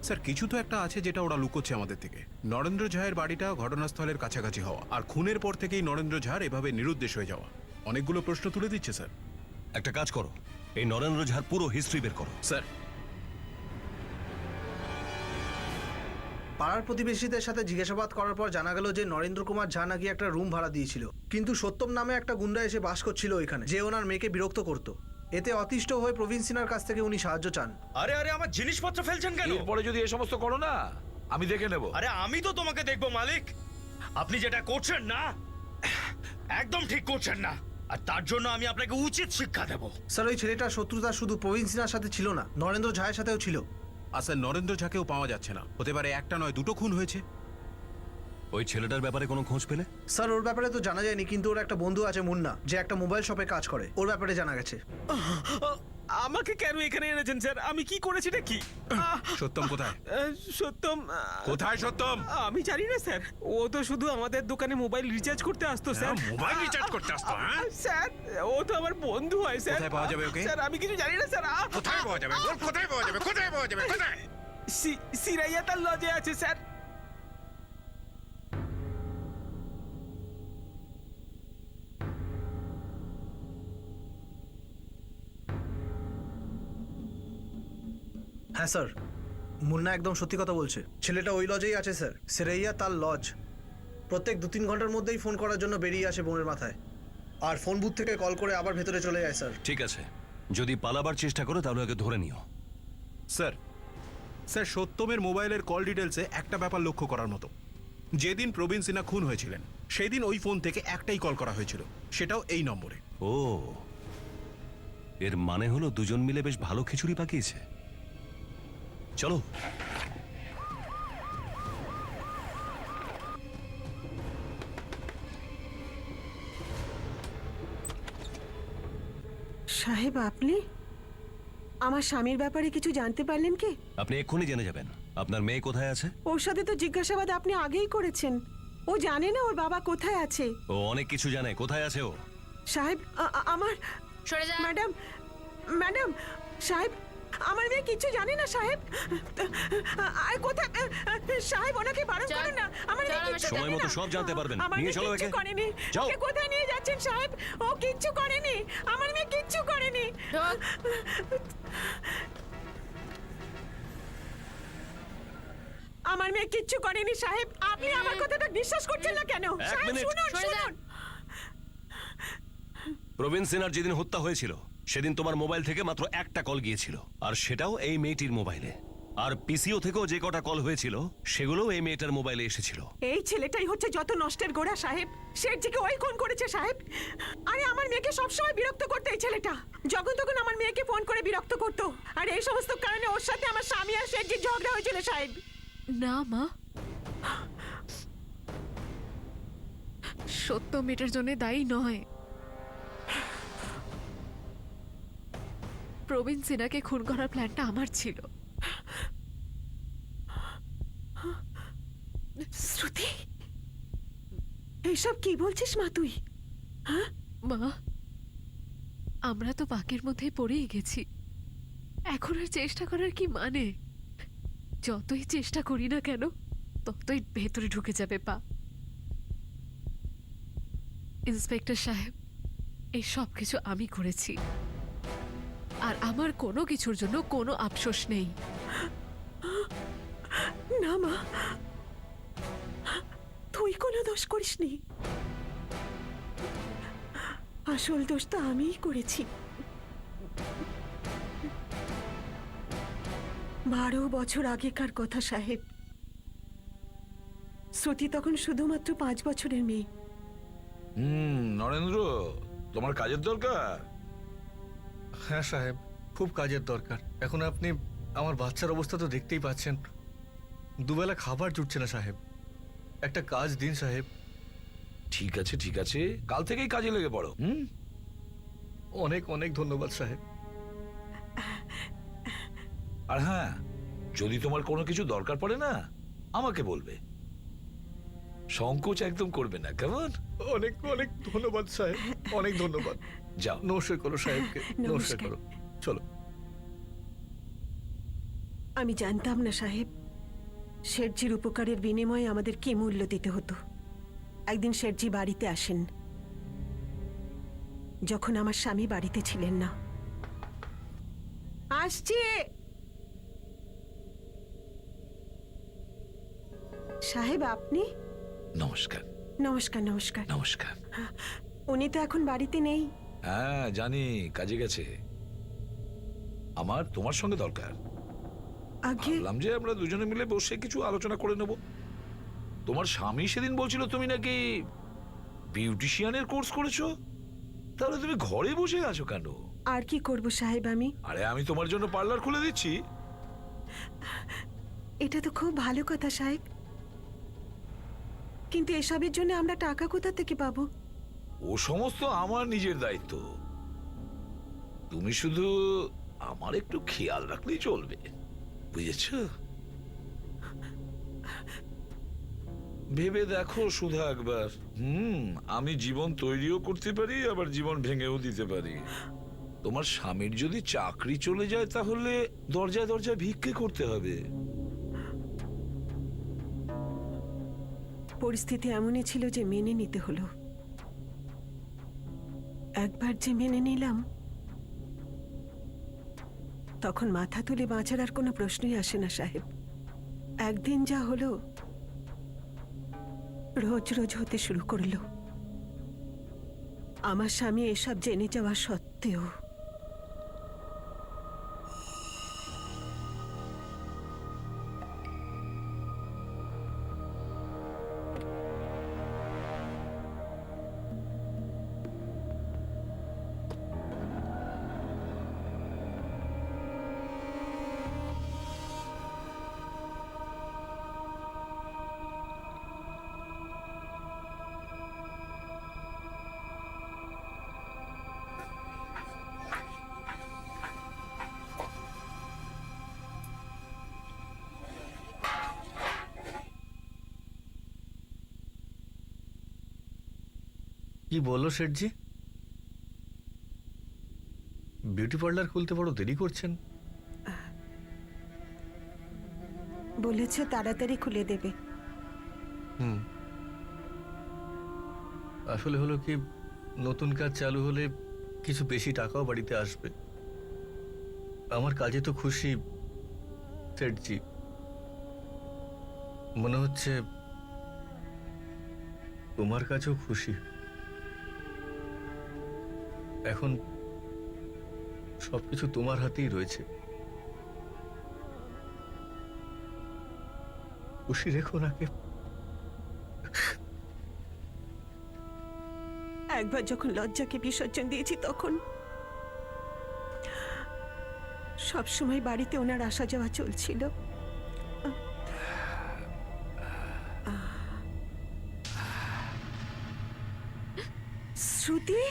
S5: স্যার, কিছু তো একটা আছে যেটা ওরা লুকোচ্ছে আমাদের থেকে। নরেন্দ্র ঝায়ের বাড়িটা ঘটনাস্থলের কাছাকাছি হওয়া, আর খুনের পর থেকেই নরেন্দ্র ঝার এভাবে নিরুদ্দেশ হয়ে যাওয়া অনেকগুলো প্রশ্ন তুলে দিচ্ছে স্যার।
S4: একটা কাজ করো, এই নরেন্দ্র ঝার পুরো হিস্ট্রি বের করো।
S5: স্যার,
S11: পাড়ার প্রতিবেশীদের সাথে জিজ্ঞাসাবাদ করার পর জানা গেল যে নরেন্দ্র কুমার ঝা নাকি একটা রুম ভাড়া দিয়েছিল, কিন্তু সত্যম নামে একটা গুন্ডা এসে বাস করছিল ওইখানে, যে ওনার মেয়েকে বিরক্ত করত। এতে অতিষ্ঠ হয়ে প্রবীণ সিনহার কাছ থেকে উনি সাহায্য চান।
S6: আরে আরে, আমার জিনিসপত্র ফেলছেন কেন?
S2: এরপরে যদি এ সমস্ত করো না, আমি দেখে নেব।
S6: আরে আমি তো তোমাকে দেখবো মালিক। আপনি যেটা করছেন না, একদম ঠিক করছেন না, আর তার জন্য আমি আপনাকে উচিত শিক্ষা দেব।
S11: স্যার, ওই ছেলেটার শত্রুতা শুধু প্রবীণ সিনহার সাথে ছিল না, নরেন্দ্র ঝায়ের সাথেও ছিল।
S5: আর স্যার, নরেন্দ্র ঝাকেও পাওয়া যাচ্ছে না। হতে পারে একটা নয়, দুটো খুন হয়েছে।
S4: ওই ছেলেটার ব্যাপারে কোনো খোঁজ পেলে?
S11: স্যার, ওর ব্যাপারে তো জানা যায়নি, কিন্তু ওর একটা বন্ধু আছে মুন্না, যে একটা মোবাইল শপে কাজ করে, ওর ব্যাপারে জানা গেছে।
S6: আমাকে কেন এখানে এনেছেন স্যার? আমি কি করেছি নাকি?
S5: সত্যম কোথায়?
S6: সত্যম,
S5: কোথায় সত্যম?
S6: আমি জানি না স্যার। ও তো শুধু আমাদের দোকানে মোবাইল রিচার্জ করতে আসতো স্যার।
S5: মোবাইল রিচার্জ করতে আসতো? হ্যাঁ
S6: স্যার, ও তো আমার বন্ধু হয় স্যার।
S5: কোথায় পাওয়া যাবে ওকে?
S6: স্যার, আমি কিছু জানি না স্যার।
S5: কোথায় পাওয়া যাবে? বল, কোথায় পাওয়া যাবে? কোথায় পাওয়া যাবে? কোথায়?
S6: সিরাইয়া তার লজে আছে স্যার।
S11: হ্যাঁ স্যার, মুন্না একদম সত্যি কথা বলছে। ছেলেটা ওই লজেই আছে স্যার, সেরাইয়া তার লজ। প্রত্যেক 2-3 ঘন্টার মধ্যেই ফোন করার জন্য বেরিয়ে আসে বোনের মাথায়, আর ফোন বুথ থেকে কল করে আবার ভেতরে চলে যায় স্যার।
S4: ঠিক আছে, যদি পালাবার চেষ্টা করো তাহলে ওকে ধরে নিও।
S5: স্যার, স্যার, সত্যমের মোবাইলের কল ডিটেলসে একটা ব্যাপার লক্ষ্য করার মতো। যেদিন প্রবীণ সিনহা খুন হয়েছিলেন সেই দিন ওই ফোন থেকে একটাই কল করা হয়েছিল, সেটাও এই নম্বরে।
S4: ও, এর মানে হলো দুজন মিলে বেশ ভালো খিচুড়ি পাকিয়েছে। চলো।
S12: সাহেব, আপনি আমার স্বামীর ব্যাপারে কিছু জানতে পারলেন কি?
S4: আপনি এক্ষুনি জেনে যাবেন। আপনার মেয়ে কোথায় আছে?
S12: ওর সাথে তো জিজ্ঞাসাবাদ আপনি আগেই করেছেন। ও জানে না ওর বাবা কোথায় আছে।
S4: ও অনেক কিছু জানে। কোথায় আছে ও?
S12: সাহেব, আমার
S3: সরে যা।
S12: ম্যাডাম, ম্যাডাম, সাহেব, আমার মেয়ে কিছু জানে না সাহেব। আর কোথায় সাহেব, ওনাকে বারণ
S3: চল,
S12: করুন না। আমার মেয়ে
S3: চল,
S12: কিচ্ছু
S4: সময়
S12: জানে
S4: মতো
S12: না।
S4: সব জানতে পারবেন।
S12: আমার
S4: নিয়ে
S12: মেয়ে
S4: চলো
S12: কিচ্ছু
S4: একে।
S12: করেনি।
S4: যাও।
S12: ওকে কোথায় নিয়ে যাচ্ছেন সাহেব? ও কিচ্ছু করেনি। আমার মেয়ে কিচ্ছু করেনি।
S3: ঢোক।
S12: আমার মেয়ে কিচ্ছু করেনি সাহেব। আপনি আমার কথাটা বিশ্বাস করছেন না কেন?
S4: এক
S12: সাহেব,
S4: মিনিট।
S12: শুনুন,
S3: সরে যা।
S12: শুনুন।
S4: প্রবীণ সিনহার যেদিন হত্যা হয়েছিল সেদিন তোমার মোবাইল থেকে মাত্র একটা কল গিয়েছিল, আর সেটাও এই মেয়েটির মোবাইলে। আর পিসিও থেকেও যে কটা কল হয়েছিল সেগুলো এই মেয়েটার মোবাইলে এসেছিল।
S12: এই ছেলেটাই হচ্ছে যত নষ্টের গোড়া সাহেব। শেঠজিকে ওই খুন করেছে সাহেব। আরে আমার মেয়েকে সবসময় বিরক্ত করতো এই ছেলেটা। যখন তখন আমার মেয়েকে ফোন করে বিরক্ত করতো। আর এই সমস্ত কারণে ওর সাথে আমার স্বামী আর শেঠজির ঝগড়া হয়েছিল সাহেব।
S10: না মা, সত্য মেয়েটার জন্য দায়ী নয়। প্রবীণ সিনহাকে খুন করার প্ল্যানটা আমার ছিল।
S12: শ্রুতি, এইসব কি বলছিস মা তুই? হ্যাঁ
S10: মা, আমরা তো বাকের মধ্যে পড়েই গেছি। এখন আর চেষ্টা করার কি মানে? যতই চেষ্টা করি না কেন ততই ভেতরে ঢুকে যাবে পা। ইন্সপেক্টর সাহেব, এই সব কিছু আমি করেছি, আর আমার কোনো কিছুর জন্য কোনো আফসোস নেই।
S12: না মা, তুই কোনো দোষ করিসনি। আসল দোষ তো আমিই করেছি। 12 বছর আগেকার কথা সাহেব। শ্রুতি তখন শুধুমাত্র 5 বছরের মেয়ে।
S2: নরেন্দ্র, তোমার কাজের দরকার।
S9: হ্যাঁ সাহেব, খুব কাজের দরকার। এখন আপনি আমার বাচ্চার অবস্থা তো দেখতেই পাচ্ছেন, দুবেলা খাবার জুটছে না সাহেব। একটা কাজ দিন সাহেব।
S2: ঠিক আছে ঠিক আছে, কাল থেকেই কাজে লেগে পড়ো।
S9: অনেক অনেক ধন্যবাদ সাহেব।
S2: আর হ্যাঁ, যদি তোমার কোনো কিছু দরকার পড়ে না, আমাকে বলবে, সংকোচ একদম করবে না, কেমন?
S9: অনেক অনেক ধন্যবাদ সাহেব, অনেক ধন্যবাদ।
S2: যাও।
S9: নমস্কার করো সাহেবকে, নমস্কার
S12: নমস্কার।
S9: করো। চলো।
S12: আমি জানতাম না সাহেব, শেঠজির উপকারের বিনিময়ে আমাদের কি মূল্য দিতে হতো। একদিন শেঠজি বাড়িতে আসেন, যখন আমার স্বামী বাড়িতে ছিলেন না। আসছি। সাহেব আপনি?
S2: নমস্কার।
S12: নমস্কার নমস্কার।
S2: নমস্কার।
S12: উনি তো এখন বাড়িতে নেই।
S2: হ্যাঁ জানি, কাজে গেছে। আমার তোমার সঙ্গে দরকার।
S12: আগে
S2: ভাবলাম যে আমরা দুজনে মিলে বসে কিছু আলোচনা করে নেব। তোমার স্বামী সেদিন বলছিল তুমি নাকি বিউটিশিয়ানের কোর্স করেছো, তাহলে তুমি ঘরে বসে আছো কেন?
S12: আর কি করব সাহেব আমি?
S2: আরে আমি তোমার জন্য পার্লার খুলে দিচ্ছি।
S12: এটা তো খুব ভালো কথা সাহেব, কিন্তু এসবের জন্য আমরা টাকা কোথা থেকে পাবো?
S2: ও সমস্ত আমার নিজের দায়িত্ব, তুমি শুধু আমার একটু খেয়াল রাখলেই চলবে, বুঝেছ? ভেবে দেখো সুধা একবার। আমি জীবন তৈরিও করতে পারি, আবার জীবন ভেঙেও দিতে পারি। তোমার স্বামীর যদি চাকরি চলে যায়, তাহলে দরজায় দরজায় ভিক্ষে করতে হবে।
S12: পরিস্থিতি এমনই ছিল যে মেনে নিতে হলো। একবার যে মেনে নিলাম, তখন মাথা তুলে বাঁচার আর কোনো প্রশ্নই আসে না সাহেব। একদিন যা হলো, রোজ রোজ হতে শুরু করলো। আমার স্বামী এসব জেনে যাওয়া সত্ত্বেও
S9: কি বললো শেঠজি? বিউটি পার্লার খুলতে বড় দেরি করছেন।
S12: বলেছে তাড়াতাড়ি খুলে দেবে।
S9: আসলে হলো কি, নতুন কাজ চালু হলে কিছু বেশি টাকাও বাড়িতে আসবে। আমার কাজে তো খুশি শেঠজি, মনে হচ্ছে তোমার কাছেও খুশি। এখন সবকিছু তোমার হাতেই রয়েছে, খুশি রেখো নাকে।
S12: একবার যখন লজ্জাকে বিসর্জন দিয়েছি, তখন সবসময় বাড়িতে ওনার আসা যাওয়া চলছিল। শ্রুতি,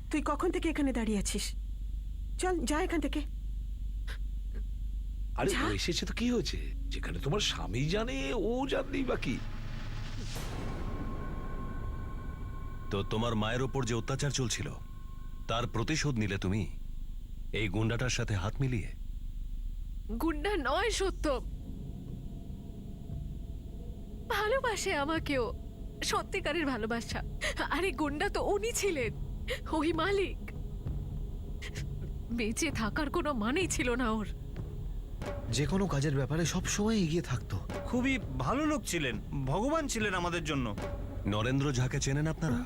S12: তুই কখন থেকে এখানে দাঁড়িয়ে আছিস? চল যা এখান থেকে।
S2: আরে
S12: যা।
S2: ও এসেছে তো কি হয়েছে? যেখানে তোমার স্বামী জানে, ও জানলেই বাকি।
S4: তো তোমার মায়ের ওপর যে অত্যাচার চলছিল, তার প্রতিশোধ নিলে তুমি এই গুন্ডাটার সাথে হাত মিলিয়ে?
S10: গুন্ডা নয় সত্য, ভালোবাসে আমাকেও, সত্যিকারের ভালোবাসা। আরে গুন্ডা তো উনি ছিলেন, ওই মালিক। বেঁচে থাকার কোনো মানেই ছিল না ওর।
S7: যে কোনো কাজের ব্যাপারে সব সময় এগিয়ে থাকতো।
S8: খুবই ভালো লোক ছিলেন, ভগবান ছিলেন আমাদের জন্য।
S4: নরেন্দ্র ঝাকে চেনেন আপনারা?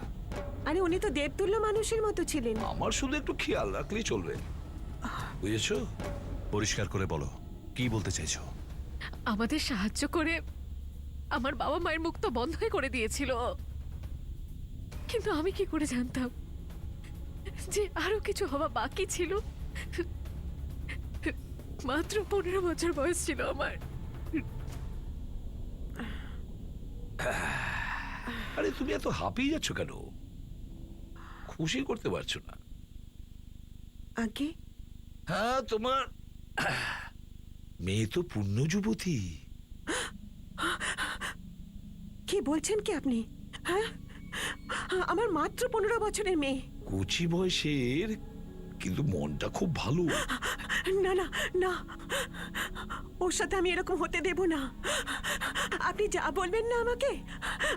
S12: আরে উনি তো দেবতুল্য মানুষের মতো ছিলেন।
S2: আমার শুধু একটু খেয়াল রাখলেই চলবে, বুঝেছো?
S4: পরিষ্কার করে বলো, কি বলতে চাইছো?
S10: আমাদের সাহায্য করে আমার বাবা মায়ের মুখ তো বন্ধ করে দিয়েছিল, কিন্তু আমি কি করে জানতাম যে আরো কিছু হওয়া বাকি ছিল। মাত্র 15 বছর বয়স ছিল আমার।
S2: আরে তুমি এত হাঁপিয়ে যাচ্ছ কেন? খুশি করতে পারছো না?
S12: আগে
S2: হ্যাঁ, তোমার মেয়ে তো পূর্ণ যুবতী।
S12: কি বলছেন কি আপনি? হ্যাঁ, আমার মাত্র 15 বছরের মেয়ে।
S2: কচি বয়সের, কিন্তু মনটা খুব ভালো।
S12: না না না, ওর সাথে আমি এরকম হতে দেব না। আপনি যা বলবেন না আমাকে,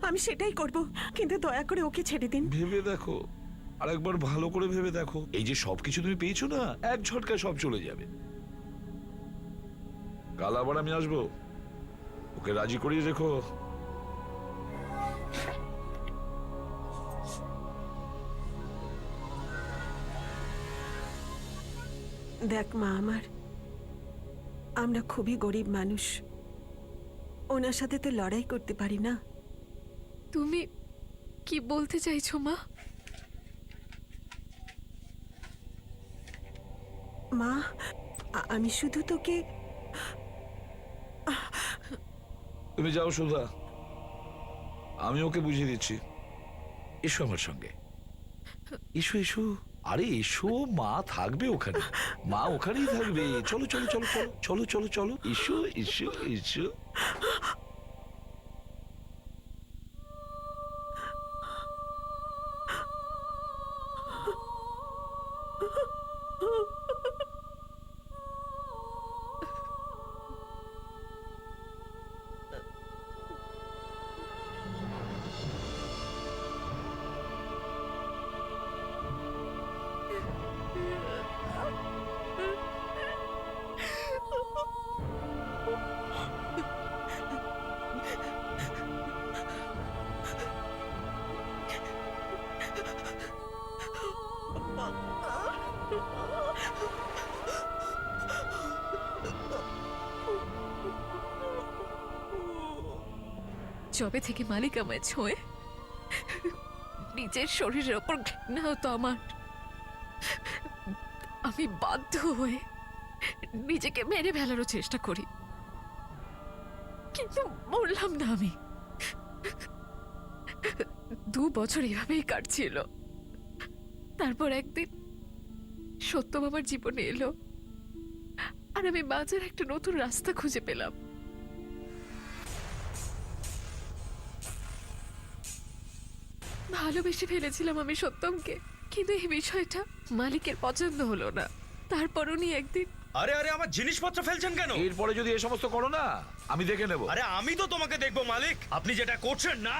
S12: আমি সেটাই করব, কিন্তু দয়া করে ওকে ছেড়ে দিন।
S2: ভেবে দেখো, আরেকবার ভালো করে ভেবে দেখো। এই যে সবকিছু তুমি পেয়েছো না, এক ঝটকায় সব চলে যাবে। কাল আবার আমি আসবো, ওকে রাজি করিয়ে রেখো।
S12: দেখ মা আমার, আমরা খুবই গরিব মানুষ, ওনার সাথে তো লড়াই করতে পারি না।
S10: তুমি কি বলতে চাইছো মা?
S12: মা, আমি শুধু তোকে
S2: তুমি যাও সুধা, আমি ওকে বুঝিয়ে দিচ্ছি। এসো আমার সঙ্গে, এসো এসো। আরে এসো, মা থাকবে ওখানে, মা ওখানেই থাকবে। চলো চলো চলো চলো চলো চলো চলো, এসো এসো এসো।
S10: যবে থেকে মালিক আমায় ছোঁয়ে, নিজের শরীরের ওপর ঘৃণা হতো আমার। আমি বাধ্য হয়ে নিজেকে মেরে ফেলারও চেষ্টা করি, কিন্তু মরলাম না আমি। 2 বছর এভাবেই কাটছিল। তারপর একদিন সত্যম আমার জীবনে এলো, আর আমি বাঁচার একটা নতুন রাস্তা খুঁজে পেলাম। ভালোবেসে ফেলেছিলাম আমি সত্যমকে, কিন্তু এই বিষয়টা মালিকের পছন্দ হলো না। তারপর উনি একদিন,
S6: আরে আরে, আমার জিনিসপত্র ফেলছেন কেন?
S2: এরপরে যদি এ সমস্ত করো না, আমি দেখে নেব।
S6: আরে আমি তো তোমাকে দেখবো মালিক। আপনি যেটা করছেন না,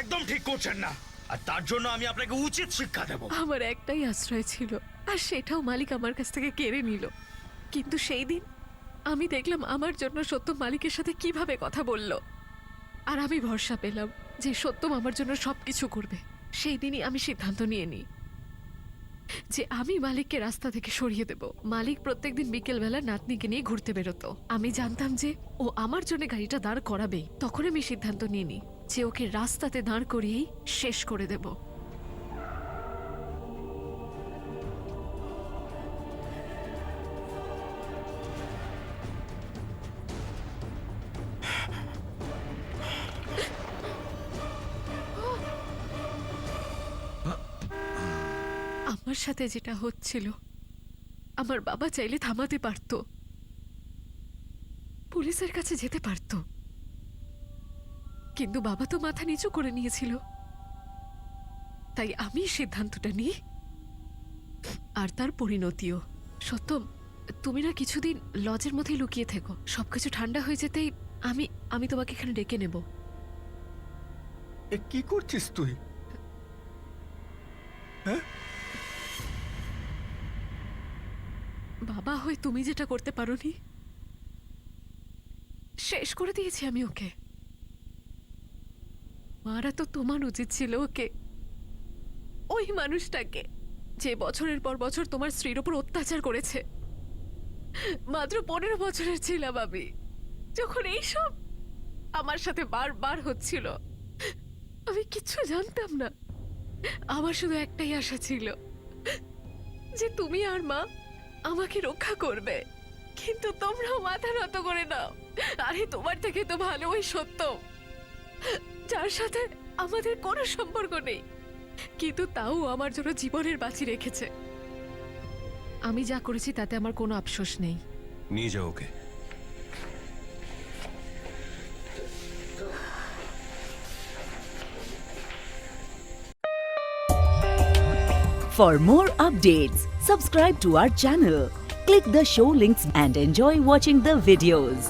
S6: একদম ঠিক করছেন না, আর তার জন্য আমি আপনাকে উচিত শিক্ষা দেব।
S10: আমার একটাই আশ্রয় ছিল, আর সেটাও মালিক আমার কাছ থেকে কেড়ে নিল। কিন্তু সেই দিন আমি দেখলাম আমার জন্য সত্যম মালিকের সাথে কিভাবে কথা বলল, আর আমি ভরসা পেলাম যে সত্যম আমার জন্য সবকিছু করবে। সেই দিনই আমি সিদ্ধান্ত নিয়ে নিই যে আমি মালিককে রাস্তা থেকে সরিয়ে দেব। মালিক প্রত্যেকদিন বিকেলবেলা নাতনিকে নিয়ে ঘুরতে বেরোতো। আমি জানতাম যে ও আমার জন্য গাড়িটা দাঁড় করাবেই। তখন আমি সিদ্ধান্ত নিয়ে নিই যে ওকে রাস্তাতে দাঁড় করিয়েই শেষ করে দেব। আমার সাথে যেটা হচ্ছিল, আমার বাবা চাইলে থামাতে পারত, পুলিশের কাছে যেতে পারত, কিন্তু বাবা তো মাথা নিচু করে নিয়েছিল। তাই আমি সিদ্ধান্তটা নিই, আর তার পরিণতিও। সত্যম, তুমি না কিছুদিন লজের মধ্যেই লুকিয়ে থেকো। সবকিছু ঠান্ডা হয়ে যেতেই আমি তোমাকে এখানে ডেকে নেব।
S9: এ কি করছিস তুই?
S10: বাবা হয়ে তুমি যেটা করতে পারোনি শেষ করে দিয়েছি আমি ওকে। মারা তো তোমার উচিত ছিল ওকে, ওই মানুষটাকে যে বছরের পর বছর তোমার স্ত্রীর উপর অত্যাচার করেছে। মাত্র 15 বছরের ছিলাম আমি যখন এইসব আমার সাথে বারবার হচ্ছিল। আমি কিচ্ছু জানতাম না। আমার শুধু একটাই আশা ছিল যে তুমি আর মা আমাকে রক্ষা করবে, কিন্তু তোমরাও মাথা নত করে নাও। আরে তোমার থেকে তো ভালো ওই সত্য, যার সাথে আমাদের কোনো সম্পর্ক নেই, কিন্তু তাও আমার জন্য জীবনের বাঁচি রেখেছে। আমি যা করেছি তাতে আমার কোনো আফসোস নেই।
S4: নিয়ে যাও ওকে।
S13: For more updates, subscribe to our channel, click the show links and enjoy watching the videos.